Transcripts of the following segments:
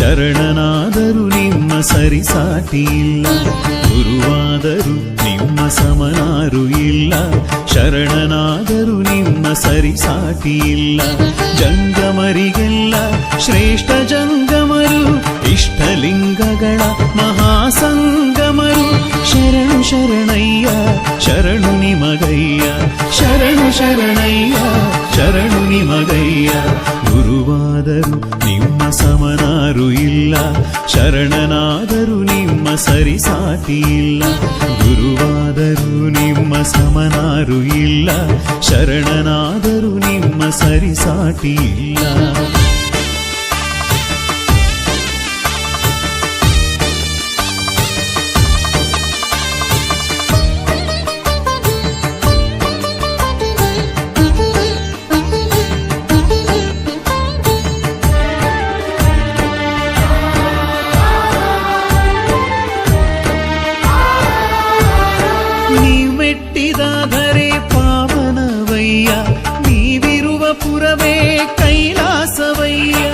ಶರಣನಾದರೂ ನಿಮ್ಮ ಸರಿಸಾಟಿ ಇಲ್ಲ, ಗುರುವಾದರೂ ನಿಮ್ಮ ಸಮನಾರು ಇಲ್ಲ. ಶರಣನಾದರೂ ನಿಮ್ಮ ಸರಿಸಾಟಿ ಇಲ್ಲ. ಜಂಗಮರಿಗೆಲ್ಲ ಶ್ರೇಷ್ಠ ಜಂಗಮರು, ಇಷ್ಟಲಿಂಗಗಳ ಮಹಾಸಂಗಮರು. ಶರಣು ಶರಣಯ್ಯ ಶರಣು ನಿಮಗಯ್ಯ, ಶರಣು ಶರಣಯ್ಯ ಶರಣು ನಿಮಗಯ್ಯ. ಗುರುವಾದರೂ ನಿಮ್ಮ ಸಮನಾರು ಇಲ್ಲ, ಶರಣನಾದರೂ ನಿಮ್ಮ ಸರಿಸಾಟಿ ಇಲ್ಲ. ಗುರುವಾದರೂ ನಿಮ್ಮ ಸಮನಾರು ಇಲ್ಲ, ಶರಣನಾದರೂ ನಿಮ್ಮ ಸರಿಸಾಟಿ ಇಲ್ಲ. ಮೆಟ್ಟಿದಾದರೆ ಪಾವನವಯ್ಯ, ನೀವಿರುವ ಪುರವೇ ಕೈಲಾಸವಯ್ಯ.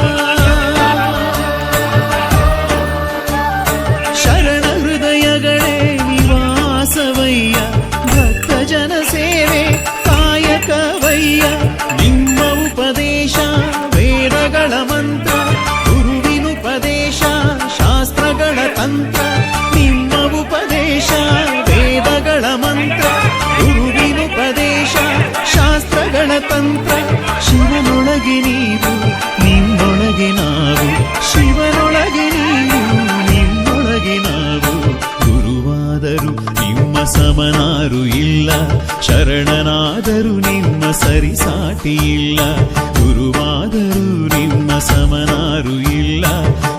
ಶರಣ ಹೃದಯಗಳೇ ನಿವಾಸವಯ್ಯ, ಭಕ್ತ ಜನ ಸೇವೆ ಕಾಯಕವಯ್ಯ. ನಿಮ್ಮ ಉಪದೇಶ ವೇದಗಳ ಮಂತ್ರ, ಗುರುವಿನುಪದೇಶ ಶಾಸ್ತ್ರಗಳ ತಂತ್ರ. ನಿಮ್ಮ ಉಪದೇಶ ವೇದಗಳ ಮಂತ್ರ, ಗುರುವಿನುಪದೇಶ ಶಾಸ್ತ್ರಗಳ ತಂತ್ರ. ಶಿವನೊಳಗೆ ನೀವು ನಿಮ್ಮೊಳಗೆ ನಾವು, ಶಿವನೊಳಗೆ ನೀವು ನಿಮ್ಮೊಳಗೆ ನಾವು. ಗುರುವಾದರೂ ನಿಮ್ಮ ಸಮನಾರು ಇಲ್ಲ, ಶರಣನಾದರೂ ನಿಮ್ಮ ಸರಿಸಾಟಿ ಇಲ್ಲ. ಗುರುವಾದರೂ ನಿಮ್ಮ ಸಮನಾರು ಇಲ್ಲ,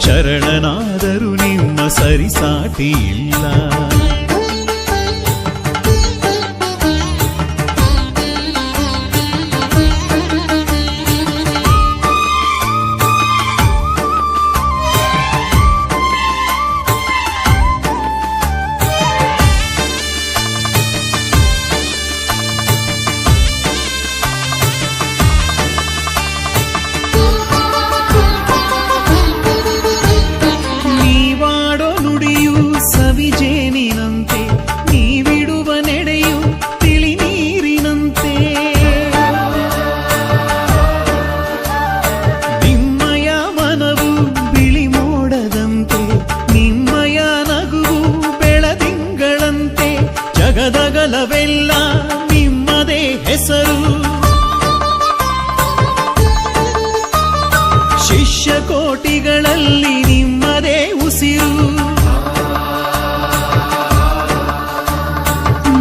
ಶರಣನಾದರೂ ನಿಮ್ಮ ಸರಿಸಾಟಿ ಇಲ್ಲ. ಸವಿಜೇನಿನಂತೆ, ನೀವಿಡುವ ನೆಡೆಯು ತಿಳಿ ನೀರಿನಂತೆ. ನಿಮ್ಮಯ ಮನವು ಬಿಳಿ ಮೋಡದಂತೆ, ನಿಮ್ಮಯ ನಗುವು ಬೆಳದಿಂಗಳಂತೆ. ಜಗದಗಲವೆಲ್ಲ ನಿಮ್ಮದೇ ಹೆಸರು, ಶಿಷ್ಯ ಕೋಟಿಗಳಲ್ಲಿ ನಿಮ್ಮದೇ ಉಸಿರು.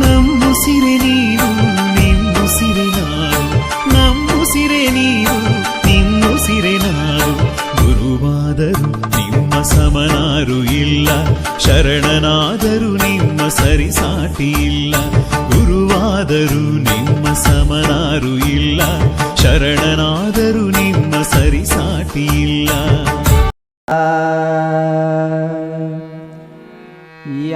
ನಮ್ಮುಸಿರೆ ನೀವು ನಿಮ್ಮುಸಿರೆ ನಾನು, ನಮ್ಮುಸಿರೆ ನೀವು ನಿಮ್ಮುಸಿರೆ ನಾನು. ಗುರುವಾದರೂ ನಿಮ್ಮ ಸಮನಾರು ಇಲ್ಲ, ಶರಣನಾದರೂ ನಿಮ್ಮ ಸರಿಸಾಟಿ ಇಲ್ಲ. ಗುರುವಾದರೂ ನಿಮ್ಮ ಸಮನಾರು ಇಲ್ಲ, ಶರಣನಾದರೂ ನಿಮ್ಮ ಸರಿಸಾಟಿ ಇಲ್ಲ.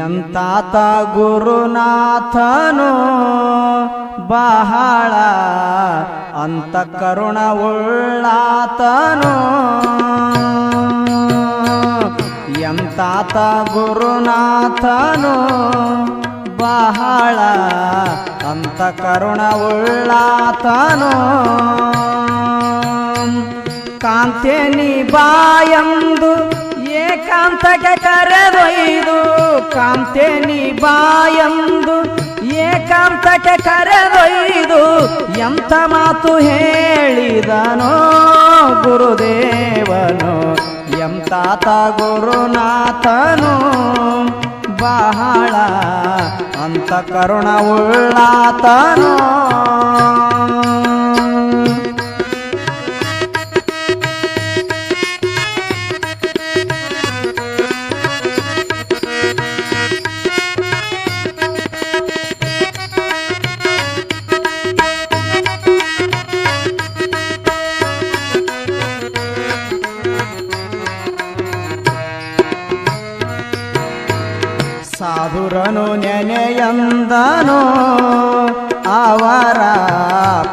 ಎಂತಾತ ಗುರುನಾಥನು ಬಹಳ ಅಂತಃಕರುಣ ಉಳ್ಳಾತನು. ಎಂತಾತ ಗುರುನಾಥನು ಬಹಳ ಅಂತಃಕರುಣ ಉಳ್ಳಾತನು. ಕಾಂತೇನಿ ಬಾಯಂದು ಏಕಾಂತಕ್ಕೆ ಕರೆದೊಯ್ದು, ಕಾಂತೇನಿ ಬಾಯಂದು ಏಕಾಂತಕ್ಕೆ ಕರೆದೊಯ್ದು. ಎಂಥ ಮಾತು ಹೇಳಿದನೋ ಗುರುದೇವನು, ಎಂತಾತ ಗುರುನಾಥನು ಬಹಳ ಅಂತಃಕರುಣ ಉಳ್ಳಾತನು. ಸಾಧುರನು ನೆನೆಯಂದನು ಅವರ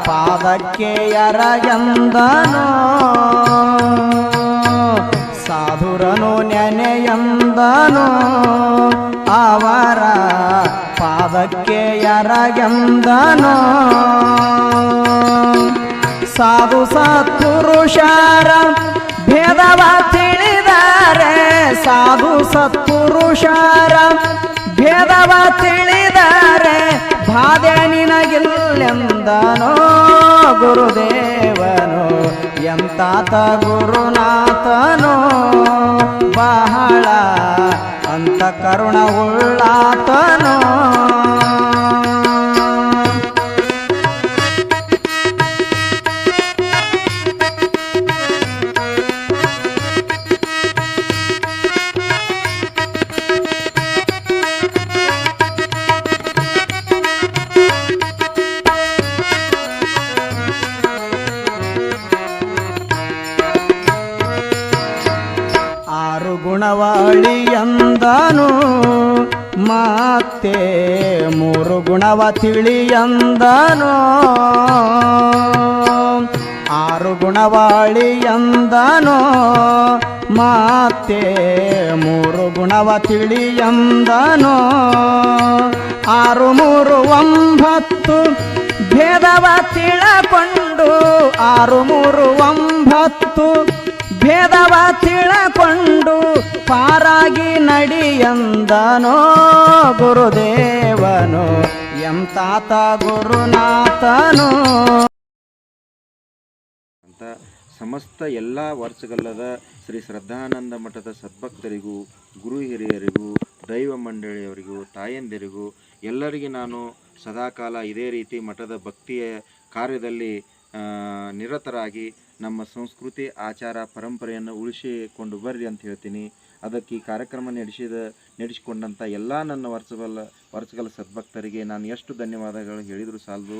ಪಾದಕ್ಕೆ ಎರಗೆಂದನು. ಸಾಧು ಗುರನು ನೆನೆಯಂದನು ಅವರ ಪಾದಕ್ಕೆ ಎರಗೆಂದನು ಸಾಧು ಸತ್ಪುರುಷರ ಭೇದವ ತಿಳಿದರೆ ಸಾಧು ಸತ್ಪುರುಷರ ಭೇದವ ತಿಳಿದರೆ ಬಾಧೆ ನಿನಗಿಲ್ಲೆಂದನೋ ಗುರುದೇವನು ಎಂತಾತ ಗುರುನಾಥನು ಬಹಳ ಅಂತ ಕರುಣವುಳ್ಳಾತನು ಗುಣವಳಿಯಂದನು ಮತ್ತೆ ಮೂರು ಗುಣವ ತಿಳಿಯಂದನು ಆರು ಗುಣವಳಿಯಂದನು ಮತ್ತೆ ಮೂರು ಗುಣವ ತಿಳಿಯಂದನು ಆರು ಮೂರು ಒಂಬತ್ತು ಭೇದವ ತಿಳಕೊಂಡು ಆರು ಮೂರು ಒಂಬತ್ತು ಭೇದವ ತಿಳಕೊಂಡು ಪಾರಾಗಿ ನಡಿಯಂದನೋ ಗುರುದೇವನು ಎಂತಾತ ಗುರುನಾಥನು ಅಂತ ಸಮಸ್ತ ಎಲ್ಲ ವರ್ಷಗಲ್ಲದ ಶ್ರೀ ಶ್ರದ್ಧಾನಂದ ಮಠದ ಸದ್ಭಕ್ತರಿಗೂ ಗುರು ಹಿರಿಯರಿಗೂ ದೈವ ಮಂಡಳಿಯವರಿಗೂ ತಾಯಂದಿರಿಗೂ ಎಲ್ಲರಿಗೆ ನಾನು ಸದಾಕಾಲ ಇದೇ ರೀತಿ ಮಠದ ಭಕ್ತಿಯ ಕಾರ್ಯದಲ್ಲಿ ನಿರತರಾಗಿ ನಮ್ಮ ಸಂಸ್ಕೃತಿ ಆಚಾರ ಪರಂಪರೆಯನ್ನು ಉಳಿಸಿಕೊಂಡು ಬರ್ರಿ ಅಂತ ಹೇಳ್ತೀನಿ. ಅದಕ್ಕೆ ಈ ಕಾರ್ಯಕ್ರಮ ನಡೆಸಿಕೊಂಡಂಥ ಎಲ್ಲ ನನ್ನ ವರ್ಷಗಳ ಸದ್ಭಕ್ತರಿಗೆ ನಾನು ಎಷ್ಟು ಧನ್ಯವಾದಗಳು ಹೇಳಿದರೂ ಸಾಲದು.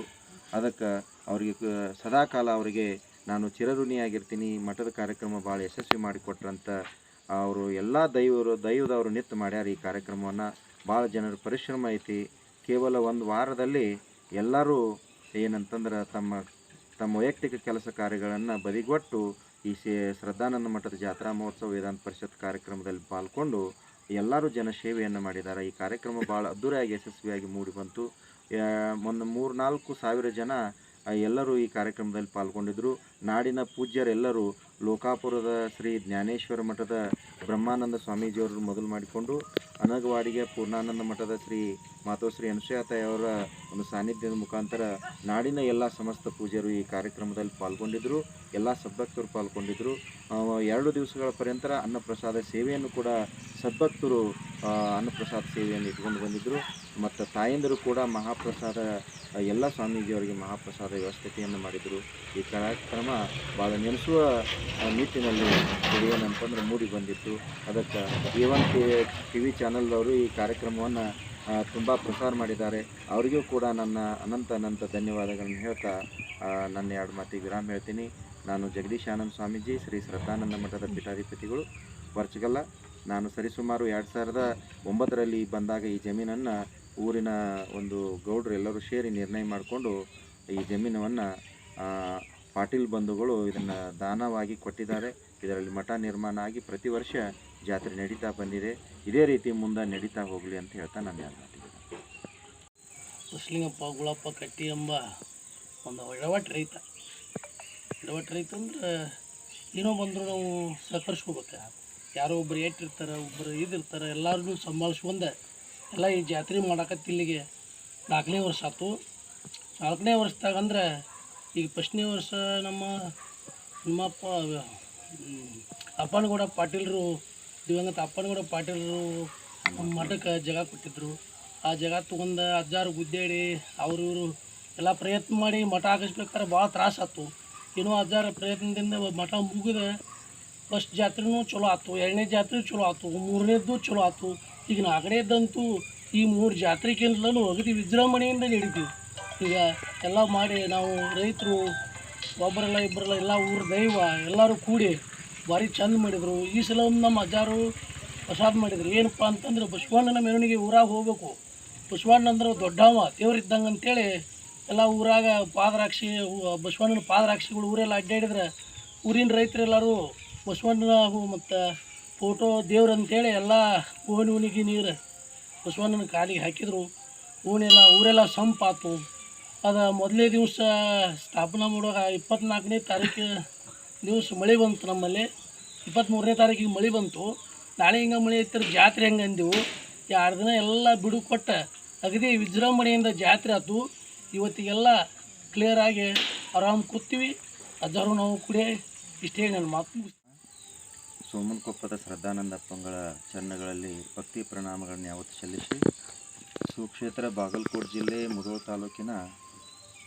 ಅದಕ್ಕೆ ಅವರಿಗೆ ಸದಾಕಾಲ ಅವರಿಗೆ ನಾನು ಚಿರಋಣಿಯಾಗಿರ್ತೀನಿ. ಮಠದ ಕಾರ್ಯಕ್ರಮ ಭಾಳ ಯಶಸ್ವಿ ಮಾಡಿಕೊಟ್ರಂತ ಅವರು ಎಲ್ಲ ದೈವದವರು ನಿತ್ತು ಮಾಡ್ಯಾರ. ಈ ಕಾರ್ಯಕ್ರಮವನ್ನು ಭಾಳ ಜನರ ಪರಿಶ್ರಮ ಐತಿ. ಕೇವಲ ಒಂದು ವಾರದಲ್ಲಿ ಎಲ್ಲರೂ ಏನಂತಂದ್ರೆ ತಮ್ಮ ವೈಯಕ್ತಿಕ ಕೆಲಸ ಕಾರ್ಯಗಳನ್ನು ಬದಿಗೊಟ್ಟು ಈ ಶ್ರದ್ಧಾನಂದ ಮಠದ ಜಾತ್ರಾ ಮಹೋತ್ಸವ ವೇದಾಂತ ಪರಿಷತ್ ಕಾರ್ಯಕ್ರಮದಲ್ಲಿ ಪಾಲ್ಗೊಂಡು ಎಲ್ಲರೂ ಜನ ಸೇವೆಯನ್ನು ಮಾಡಿದ್ದಾರೆ. ಈ ಕಾರ್ಯಕ್ರಮ ಭಾಳ ಅದ್ದೂರಿಯಾಗಿ ಯಶಸ್ವಿಯಾಗಿ ಮೂಡಿ ಬಂತು. ಒಂದು 3-4 ಸಾವಿರ ಜನ ಎಲ್ಲರೂ ಈ ಕಾರ್ಯಕ್ರಮದಲ್ಲಿ ಪಾಲ್ಗೊಂಡಿದ್ದರು. ನಾಡಿನ ಪೂಜ್ಯರೆಲ್ಲರೂ ಲೋಕಾಪುರದ ಶ್ರೀ ಜ್ಞಾನೇಶ್ವರ ಮಠದ ಬ್ರಹ್ಮಾನಂದ ಸ್ವಾಮೀಜಿಯವರು ಮೊದಲು ಮಾಡಿಕೊಂಡು ಅನಗವಾಡಿಗೆ ಪೂರ್ಣಾನಂದ ಮಠದ ಶ್ರೀ ಮಾತೋಶ್ರೀ ಅನುಸೂಯತಾಯವರ ಒಂದು ಸಾನ್ನಿಧ್ಯದ ಮುಖಾಂತರ ನಾಡಿನ ಎಲ್ಲ ಸಮಸ್ತ ಪೂಜ್ಯರು ಈ ಕಾರ್ಯಕ್ರಮದಲ್ಲಿ ಪಾಲ್ಗೊಂಡಿದ್ದರು. ಎಲ್ಲ ಸದ್ಭಕ್ತರು ಪಾಲ್ಗೊಂಡಿದ್ದರು. 2 ದಿವಸಗಳ ಪರ್ಯಂತ ಅನ್ನಪ್ರಸಾದ ಸೇವೆಯನ್ನು ಕೂಡ ಸದ್ಭಕ್ತರು ಅನ್ನಪ್ರಸಾದ ಸೇವೆಯನ್ನು ಇಟ್ಕೊಂಡು ಬಂದಿದ್ದರು. ಮತ್ತು ತಾಯಂದಿರು ಕೂಡ ಮಹಾಪ್ರಸಾದ ಎಲ್ಲ ಸ್ವಾಮೀಜಿಯವರಿಗೆ ಮಹಾಪ್ರಸಾದ ವ್ಯವಸ್ಥೆಯನ್ನು ಮಾಡಿದರು. ಈ ಕಾರ್ಯಕ್ರಮ ಭಾಳ ನೆನೆಸುವ ನಿಟ್ಟಿನಲ್ಲಿ ಏನಂತಂದ್ರೆ ಮೂಡಿ ಬಂದಿತ್ತು. ಅದಕ್ಕೆ A1 TV ಚಾನಲ್ದವರು ಈ ಕಾರ್ಯಕ್ರಮವನ್ನು ತುಂಬ ಪ್ರಸಾರ ಮಾಡಿದ್ದಾರೆ. ಅವರಿಗೂ ಕೂಡ ನನ್ನ ಅನಂತ ಧನ್ಯವಾದಗಳನ್ನು ಹೇಳ್ತಾ ನನ್ನ 2 ಮಾತಿಗೆ ವಿರಾಮ ಹೇಳ್ತೀನಿ. ನಾನು ಜಗದೀಶ್ ಆನಂದ್ ಸ್ವಾಮೀಜಿ, ಶ್ರೀ ಶ್ರದ್ಧಾನಂದ ಮಠದ ಪೀಠಾಧಿಪತಿಗಳು, ವರ್ಚಗಲ್ಲ. ನಾನು ಸರಿಸುಮಾರು 2009ರಲ್ಲಿ ಬಂದಾಗ ಈ ಜಮೀನನ್ನು ಊರಿನ ಒಂದು ಗೌಡರು ಎಲ್ಲರೂ ಸೇರಿ ನಿರ್ಣಯ ಮಾಡಿಕೊಂಡು ಈ ಜಮೀನನ್ನು ಪಾಟೀಲ್ ಬಂಧುಗಳು ಇದನ್ನು ದಾನವಾಗಿ ಕೊಟ್ಟಿದ್ದಾರೆ. ಇದರಲ್ಲಿ ಮಠ ನಿರ್ಮಾಣ ಆಗಿ ಪ್ರತಿ ವರ್ಷ ಜಾತ್ರೆ ನಡೀತಾ ಬಂದಿದೆ. ಇದೇ ರೀತಿ ಮುಂದೆ ನಡೀತಾ ಹೋಗಲಿ ಅಂತ ಹೇಳ್ತಾ ನಾನು ಯಾರು ಮಾತಿದ್ದೆ. ಮುಸ್ಲಿಂಗಪ್ಪ ಗುಳಪ್ಪ ಕಟ್ಟಿ ಎಂಬ ಒಂದು ಎಡವಟ್ಟು ರೈತ ಅಂದ್ರೆ ಏನೋ ಬಂದರೂ ನಾವು ಸಹಕರಿಸ್ಕೋಬೇಕು. ಯಾರೋ ಒಬ್ಬರು ಏಟಿರ್ತಾರೆ, ಒಬ್ಬರು ಇದಿರ್ತಾರೆ, ಎಲ್ಲರಿಗೂ ಸಂಭಾಳಿಸ್ಕೊಂಡೆ ಎಲ್ಲ ಈ ಜಾತ್ರೆ ಮಾಡಕತ್ತಿ ಇಲ್ಲಿಗೆ 4ನೇ ವರ್ಷ ಆಯ್ತು. 4ನೇ ವರ್ಷದಾಗಂದ್ರೆ ಈಗ 1ನೇ ವರ್ಷ ನಮ್ಮಪ್ಪ ಅಪ್ಪನಗೌಡ ಪಾಟೀಲರು, ದಿವಂಗತ ಅಪ್ಪನಗೌಡ ಪಾಟೀಲರು ಮಠಕ್ಕೆ ಜಾಗ ಕೊಟ್ಟಿದ್ದರು. ಆ ಜಾಗ ತೊಗೊಂಡು ಅಜ್ಜಾರು ಗುದ್ದಾಡಿ ಅವರು ಎಲ್ಲ ಪ್ರಯತ್ನ ಮಾಡಿ ಮಠ ಹಾಕಿಸ್ಬೇಕಾದ್ರೆ ಭಾಳ ತ್ರಾಸ ಆಯ್ತು. ಏನೋ ಅಜ್ಜಾರ ಪ್ರಯತ್ನದಿಂದ ಮಠ ಮುಗಿದ ಫಸ್ಟ್ ಜಾತ್ರೆನೂ ಚಲೋ ಆಯ್ತು, 2ನೇ ಜಾತ್ರೆ ಚಲೋ ಆಯ್ತು, 3ನೇದ್ದು ಚಲೋ ಆಯ್ತು. ಈಗ 4ನೇದಂತೂ ಈ 3 ಜಾತ್ರೆಗಿಂತಲೂ ಅಗದಿ ವಿಜೃಂಭಣೆಯಿಂದ ನಡೀತೀವಿ. ಈಗ ಎಲ್ಲ ಮಾಡಿ ನಾವು ರೈತರು ಒಬ್ಬರಲ್ಲ ಇಬ್ಬರಲ್ಲ ಎಲ್ಲ ಊರ ದೈವ ಎಲ್ಲರೂ ಕೂಡಿ ಭಾರಿ ಚಂದ ಮಾಡಿದರು. ಈ ಸಲ ನಮ್ಮ ಅಜ್ಜಾರು ಪ್ರಸಾದ ಮಾಡಿದ್ರು. ಏನಪ್ಪ ಅಂತಂದ್ರೆ ಬಸವಣ್ಣನ ಮೆರವಣಿಗೆ ಊರಾಗ ಹೋಗ್ಬೇಕು. ಬಸವಣ್ಣ ಅಂದ್ರೆ ದೊಡ್ಡವ ದೇವ್ರಿದ್ದಂಗೆ ಅಂತೇಳಿ ಎಲ್ಲ ಊರಾಗ ಬಸವಣ್ಣನ ಪಾದರಾಕ್ಷಿಗಳು ಊರೆಲ್ಲ ಅಡ್ಡಾಡಿದ್ರೆ ಊರಿನ ರೈತರೆಲ್ಲರೂ ಬಸವಣ್ಣನ ಮತ್ತು ಫೋಟೋ ದೇವ್ರು ಅಂತೇಳಿ ಎಲ್ಲ ಓಣಿಗೆ ನೀರು ಬಸವಣ್ಣನ ಕಾಲಿಗೆ ಹಾಕಿದ್ರು. ಊರೆಲ್ಲ ಸಂಪಾತು. ಅದು ಮೊದಲೇ ದಿವಸ ಸ್ಥಾಪನೆ ಮಾಡುವಾಗ 24ನೇ ತಾರೀಕು ದಿವಸ ಮಳೆ ಬಂತು. ನಮ್ಮಲ್ಲಿ 23ನೇ ತಾರೀಕಿಗೆ ಮಳೆ ಬಂತು. ನಾಳೆ ಹಿಂಗೆ ಮಳೆ ಐತಿರ ಜಾತ್ರೆ ಹೆಂಗೆ ಅಂದೆವು. 2 ದಿನ ಎಲ್ಲ ಬಿಡು ಕೊಟ್ಟ ಅಗದಿ ವಿಜೃಂಭಣೆಯಿಂದ ಜಾತ್ರೆ ಆಯ್ತು. ಇವತ್ತಿಗೆಲ್ಲ ಕ್ಲಿಯರಾಗಿ ಆರಾಮ್ ಕೂತೀವಿ. ಅಜ್ಜಾರು ನಾವು ಕುಡಿಯ ಇಷ್ಟೇ ನನ್ನ ಮಾತು. ಸೋಮನಕೊಪ್ಪದ ಶ್ರದ್ಧಾನಂದಪ್ಪಂಗಳ ಚರಣಗಳಲ್ಲಿ ಭಕ್ತಿ ಪ್ರಣಾಮಗಳನ್ನು ಯಾವತ್ತು ಸಲ್ಲಿಸಿ ಸುಕ್ಷೇತ್ರ ಬಾಗಲಕೋಟೆ ಜಿಲ್ಲೆ ಮುಧೋಳ ತಾಲೂಕಿನ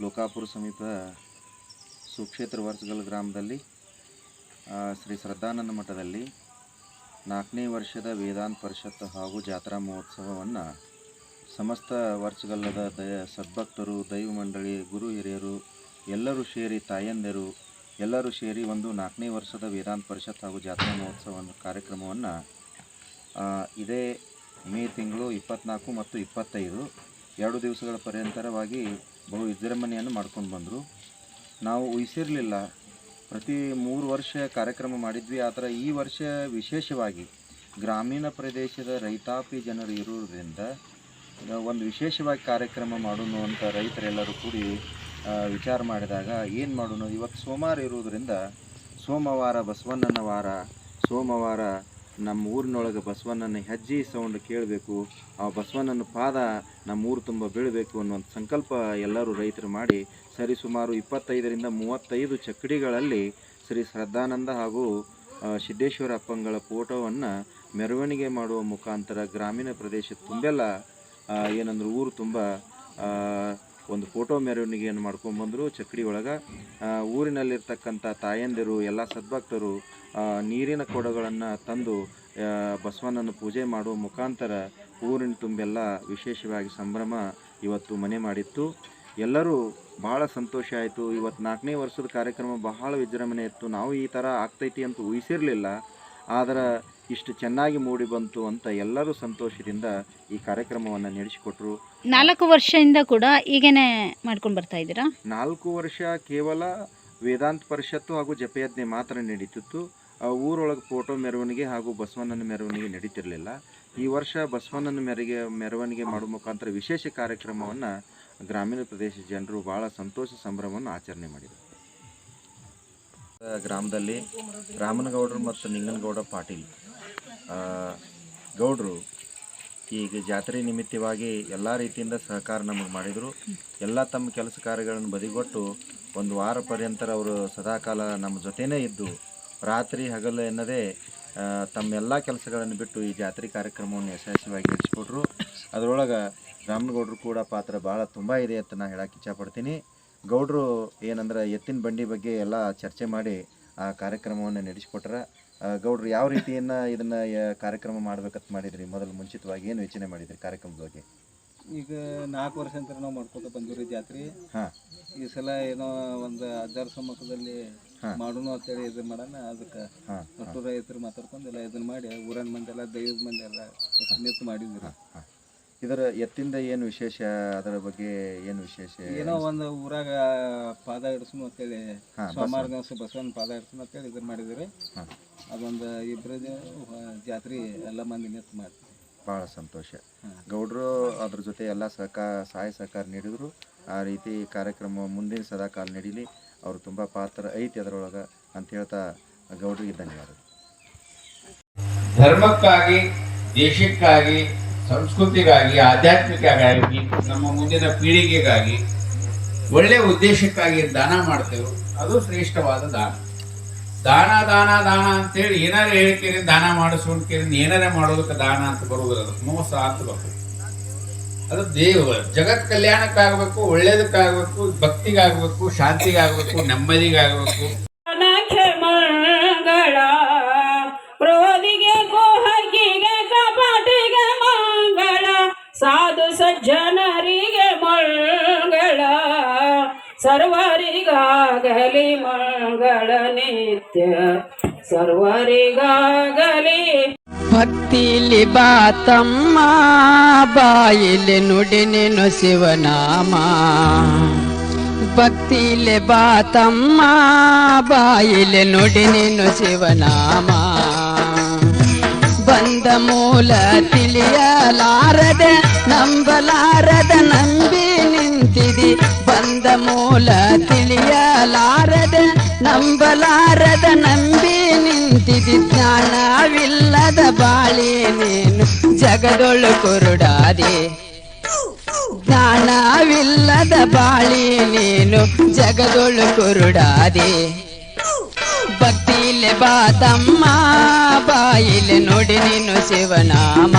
ಲೋಕಾಪುರ ಸಮೀಪ ಸುಕ್ಷೇತ್ರ ವರ್ಷಗಲ್ ಗ್ರಾಮದಲ್ಲಿ ಶ್ರೀ ಶ್ರದ್ಧಾನಂದ ಮಠದಲ್ಲಿ 4ನೇ ವರ್ಷದ ವೇದಾಂತ ಪರಿಷತ್ ಹಾಗೂ ಜಾತ್ರಾ ಮಹೋತ್ಸವವನ್ನು ಸಮಸ್ತ ವರ್ಷಗಲ್ಲದ ಸದ್ಭಕ್ತರು, ದೈವ ಮಂಡಳಿ, ಗುರು ಹಿರಿಯರು ಎಲ್ಲರೂ ಸೇರಿ, ತಾಯಂದಿರು ಎಲ್ಲರೂ ಸೇರಿ ಒಂದು 4ನೇ ವರ್ಷದ ವೇದಾಂತ ಪರಿಷತ್ ಹಾಗೂ ಜಾತ್ರಾ ಮಹೋತ್ಸವ ಕಾರ್ಯಕ್ರಮವನ್ನು ಇದೇ ಮೇ ತಿಂಗಳು 24 ಮತ್ತು 25 2 ದಿವಸಗಳ ಪರ್ಯಂತರವಾಗಿ ಬಹು ವಿಜೃಂಭಣೆಯನ್ನು ಮಾಡ್ಕೊಂಡು ಬಂದರು. ನಾವು ಊಹಿಸಿರಲಿಲ್ಲ. ಪ್ರತಿ 3 ವರ್ಷ ಕಾರ್ಯಕ್ರಮ ಮಾಡಿದ್ವಿ. ಆದರೆ ಈ ವರ್ಷ ವಿಶೇಷವಾಗಿ ಗ್ರಾಮೀಣ ಪ್ರದೇಶದ ರೈತಾಪಿ ಜನರು ಇರುವುದರಿಂದ ಒಂದು ವಿಶೇಷವಾಗಿ ಕಾರ್ಯಕ್ರಮ ಮಾಡೋಣ ಅಂತ ರೈತರೆಲ್ಲರೂ ಕೂಡಿ ವಿಚಾರ ಮಾಡಿದಾಗ ಏನು ಮಾಡೋಣ, ಇವತ್ತು ಸೋಮವಾರ ಇರುವುದರಿಂದ ಸೋಮವಾರ ಬಸವಣ್ಣನ ವಾರ, ಸೋಮವಾರ ನಮ್ಮ ಊರಿನೊಳಗೆ ಬಸವಣ್ಣನ ಹೆಜ್ಜೆ ಸೌಂಡ್ ಕೇಳಬೇಕು, ಆ ಬಸವಣ್ಣನ ಪಾದ ನಮ್ಮ ಊರು ತುಂಬ ಬೀಳಬೇಕು ಅನ್ನುವಂಥ ಸಂಕಲ್ಪ ಎಲ್ಲರೂ ರೈತರು ಮಾಡಿ ಸರಿಸುಮಾರು 25ರಿಂದ 35 ಚಕ್ಕಡಿಗಳಲ್ಲಿ ಶ್ರೀ ಶ್ರದ್ಧಾನಂದ ಹಾಗೂ ಸಿದ್ದೇಶ್ವರ ಅಪ್ಪಂಗಳ ಫೋಟೋವನ್ನು ಮೆರವಣಿಗೆ ಮಾಡುವ ಮುಖಾಂತರ ಗ್ರಾಮೀಣ ಪ್ರದೇಶ ತುಂಬೆಲ್ಲ ಏನಂದ್ರೆ ಊರು ತುಂಬ ಒಂದು ಫೋಟೋ ಮೆರವಣಿಗೆಯನ್ನು ಮಾಡ್ಕೊಂಡ್ಬಂದರು. ಚಕ್ಕಡಿ ಒಳಗೆ ಊರಿನಲ್ಲಿರ್ತಕ್ಕಂಥ ತಾಯಂದಿರು, ಎಲ್ಲ ಸದ್ಭಕ್ತರು ನೀರಿನ ಕೊಡಗಳನ್ನು ತಂದು ಬಸವಣ್ಣನ ಪೂಜೆ ಮಾಡುವ ಮುಖಾಂತರ ಊರಿನ ತುಂಬೆಲ್ಲ ವಿಶೇಷವಾಗಿ ಸಂಭ್ರಮ ಇವತ್ತು ಮನೆ ಮಾಡಿತ್ತು. ಎಲ್ಲರೂ ಭಾಳ ಸಂತೋಷ ಆಯಿತು. ಇವತ್ತು 4ನೇ ವರ್ಷದ ಕಾರ್ಯಕ್ರಮ ಬಹಳ ವಿಜೃಂಭಣೆ ಇತ್ತು. ನಾವು ಈ ಥರ ಆಗ್ತೈತಿ ಅಂತ ಊಹಿಸಿರಲಿಲ್ಲ. ಆದರೆ ಇಷ್ಟು ಚೆನ್ನಾಗಿ ಮೂಡಿ ಬಂತು ಅಂತ ಎಲ್ಲರೂ ಸಂತೋಷದಿಂದ ಈ ಕಾರ್ಯಕ್ರಮವನ್ನು ನಡೆಸಿಕೊಟ್ರು. 4 ವರ್ಷದಿಂದ ಕೂಡ ಹೀಗೇನೆ ಮಾಡ್ಕೊಂಡು ಬರ್ತಾ ಇದ್ದೀರಾ? 4 ವರ್ಷ ಕೇವಲ ವೇದಾಂತ ಪರಿಷತ್ತು ಹಾಗೂ ಜಪಯಜ್ಞೆ ಮಾತ್ರ ನಡೀತಿತ್ತು. ಊರೊಳಗೆ ಫೋಟೋ ಮೆರವಣಿಗೆ ಹಾಗೂ ಬಸವಣ್ಣನ ಮೆರವಣಿಗೆ ನಡೀತಿರಲಿಲ್ಲ. ಈ ವರ್ಷ ಬಸವಣ್ಣನ ಮೆರವಣಿಗೆ ಮಾಡುವ ಮುಖಾಂತರ ವಿಶೇಷ ಕಾರ್ಯಕ್ರಮವನ್ನು ಗ್ರಾಮೀಣ ಪ್ರದೇಶ ಜನರು ಭಾಳ ಸಂತೋಷ ಸಂಭ್ರಮವನ್ನು ಆಚರಣೆ ಮಾಡಿದರು. ಗ್ರಾಮದಲ್ಲಿ ರಾಮನಗೌಡರು ಮತ್ತು ನಿಂಗನಗೌಡ ಪಾಟೀಲ್ ಗೌಡರು ಈಗ ಜಾತ್ರೆ ನಿಮಿತ್ತವಾಗಿ ಎಲ್ಲ ರೀತಿಯಿಂದ ಸಹಕಾರ ನಮಗೆ ಮಾಡಿದರು. ಎಲ್ಲ ತಮ್ಮ ಕೆಲಸ ಕಾರ್ಯಗಳನ್ನು ಬದಿಗೊಟ್ಟು 1 ವಾರ ಪರ್ಯಂತರ ಅವರು ಸದಾಕಾಲ ನಮ್ಮ ಜೊತೆಯೇ ಇದ್ದು ರಾತ್ರಿ ಹಗಲು ಎನ್ನದೇ ತಮ್ಮೆಲ್ಲ ಕೆಲಸಗಳನ್ನು ಬಿಟ್ಟು ಈ ಜಾತ್ರೆ ಕಾರ್ಯಕ್ರಮವನ್ನು ಯಶಸ್ವಿಯಾಗಿ ನಡೆಸಿಕೊಟ್ರು. ಅದರೊಳಗೆ ರಾಮನಗೌಡರು ಕೂಡ ಪಾತ್ರ ಭಾಳ ತುಂಬ ಇದೆ ಅಂತ ನಾನು ಹೇಳಕ್ಕೆ ಇಚ್ಛಪಡ್ತೀನಿ. ಗೌಡರು ಏನಂದ್ರೆ ಎತ್ತಿನ ಬಂಡಿ ಬಗ್ಗೆ ಎಲ್ಲ ಚರ್ಚೆ ಮಾಡಿ ಆ ಕಾರ್ಯಕ್ರಮವನ್ನು ನಡೆಸಿಕೊಟ್ರೆ. ಗೌಡ್ರು ಯಾವ ರೀತಿಯನ್ನು ಇದನ್ನು ಕಾರ್ಯಕ್ರಮ ಮಾಡ್ಬೇಕಂತ ಮಾಡಿದ್ರಿ? ಮೊದಲು ಮುಂಚಿತವಾಗಿ ಏನು ಯೋಚನೆ ಮಾಡಿದ್ರಿ ಕಾರ್ಯಕ್ರಮದ ಬಗ್ಗೆ? ಈಗ 4 ವರ್ಷ ಅಂತ ನಾವು ಮಾಡ್ಕೊತ ಬಂದಿವ್ರಿ ಜಾತ್ರೆ. ಈ ಸಲ ಏನೋ ಒಂದು ಅಜ್ಜಾರ ಸಮ್ಮುಖದಲ್ಲಿ ಮಾಡೋಣ ಅಂತೇಳಿ ಇದನ್ನ ಮಾಡೋಣ. ಅದಕ್ಕೆ ಒಟ್ಟು ರೈತರು ಮಾತಾಡ್ಕೊಂಡು ಎಲ್ಲ ಇದನ್ನ ಮಾಡಿ ಊರನ ಮಂದಿ ಎಲ್ಲ ದೈವದ ಮಂದಿ ಎಲ್ಲ ನಿಂತು ಮಾಡಿದ್ವಿ. ಇದರ ಎತ್ತಿಂದ ಏನು ವಿಶೇಷ? ಅದರ ಬಗ್ಗೆ ಏನು ವಿಶೇಷ? ಏನೋ ಒಂದು ಊರಾಗ ಪಾದ ಇಡಿಸ್ನು ಅಂತೇಳಿ ಸೋಮವಾರ ದಿವಸ ಬಸವನ ಪಾದ ಇಡಿಸ್ನು ಅಂತೇಳಿ ಇದನ್ನ ಮಾಡಿದ್ರಿ. ಅದೊಂದು 2 ಜಾತ್ರೆ ಎಲ್ಲ ಮಂದಿ ನಿಂತು ಮಾಡ್ತೀವಿ. ಭಾಳ ಸಂತೋಷ. ಗೌಡರು ಅದ್ರ ಜೊತೆ ಎಲ್ಲ ಸಹಾಯ ಸಹಕಾರ ನೀಡಿದರು. ಆ ರೀತಿ ಕಾರ್ಯಕ್ರಮ ಮುಂದಿನ ಸದಾಕಾಲ ನಡೀಲಿ. ಅವರು ತುಂಬ ಪಾತ್ರ ಐತಿ ಅದರೊಳಗೆ ಅಂತ ಹೇಳ್ತಾ ಗೌಡರಿಗೆ ಧನ್ಯವಾದ. ಧರ್ಮಕ್ಕಾಗಿ, ದೇಶಕ್ಕಾಗಿ, ಸಂಸ್ಕೃತಿಗಾಗಿ, ಆಧ್ಯಾತ್ಮಿಕವಾಗಿ, ನಮ್ಮ ಮುಂದಿನ ಪೀಳಿಗೆಗಾಗಿ ಒಳ್ಳೆಯ ಉದ್ದೇಶಕ್ಕಾಗಿ ದಾನ ಮಾಡ್ತೇವೆ. ಅದು ಶ್ರೇಷ್ಠವಾದ ದಾನ. ದಾನ ದಾನ ದಾನ ಅಂತೇಳಿ ಏನಾರ ಹೇಳ್ತೀರಿ, ದಾನ ಮಾಡಿಸ್ಕೊಂಡ್ಕೇರಿ ಏನಾರ ಮಾಡೋದಕ್ಕೆ ದಾನ ಅಂತ ಬರುವುದಿಲ್ಲ. ಅದು ಮೋಸ ಆಗ್ಬೇಕು. ಅದು ಜಗತ್ ಕಲ್ಯಾಣಕ್ಕಾಗಬೇಕು, ಒಳ್ಳೇದಕ್ಕಾಗಬೇಕು, ಭಕ್ತಿಗಾಗಬೇಕು, ಶಾಂತಿಗಾಗಬೇಕು, ನೆಮ್ಮದಿಗಾಗಬೇಕು. ಮಂಗಳ ಪ್ರೋದಿಗೆ ಕೋಹಗಿಗೆ ಕಪಾಟಿಗೆ ಮಂಗಳ, ಸಾಧು ಸಜ್ಜನರಿಗೆ ಮಂಗಳ, ಸರ್ವರಿಗಾಗಲಿ ಮಂಗಳ ನಿತ್ಯ, ಸರ್ವರಿಗಾಗಲಿ. ಭಕ್ತಿಲಿ ಬಾತಮ್ಮ ಬಾಯಿಲಿ ನುಡಿ ನೀನು ಶಿವನಾಮ, ಭಕ್ತಿಲಿ ಬಾತಮ್ಮ ಬಾಯಿಲಿ ನುಡಿ ನೀನು ಶಿವನಾಮ, ಮೂಲ ತಿಳಿಯಲಾರದೆ ನಂಬಲಾರದ ನಂಬಿ ನಿಂತಿದಿ ಬಂದ ಮೂಲ ತಿಳಿಯಲಾರದೆ ನಂಬಲಾರದ ನಂಬಿ ನಿಂತಿದಿ ಜ್ಞಾನವಿಲ್ಲದ ಬಾಳಿ ನೀನು ಜಗದೊಳು ಕುರುಡಾದೆ ಜ್ಞಾನವಿಲ್ಲದ ಬಾಳಿ ನೀನು ಜಗದೊಳು ಕುರುಡಾದೆ ಭಕ್ತಿಲೆ ಬಾತಮ್ಮ ಬಾಯಿಲೆ ನೋಡಿ ನೀನು ಶಿವನಾಮ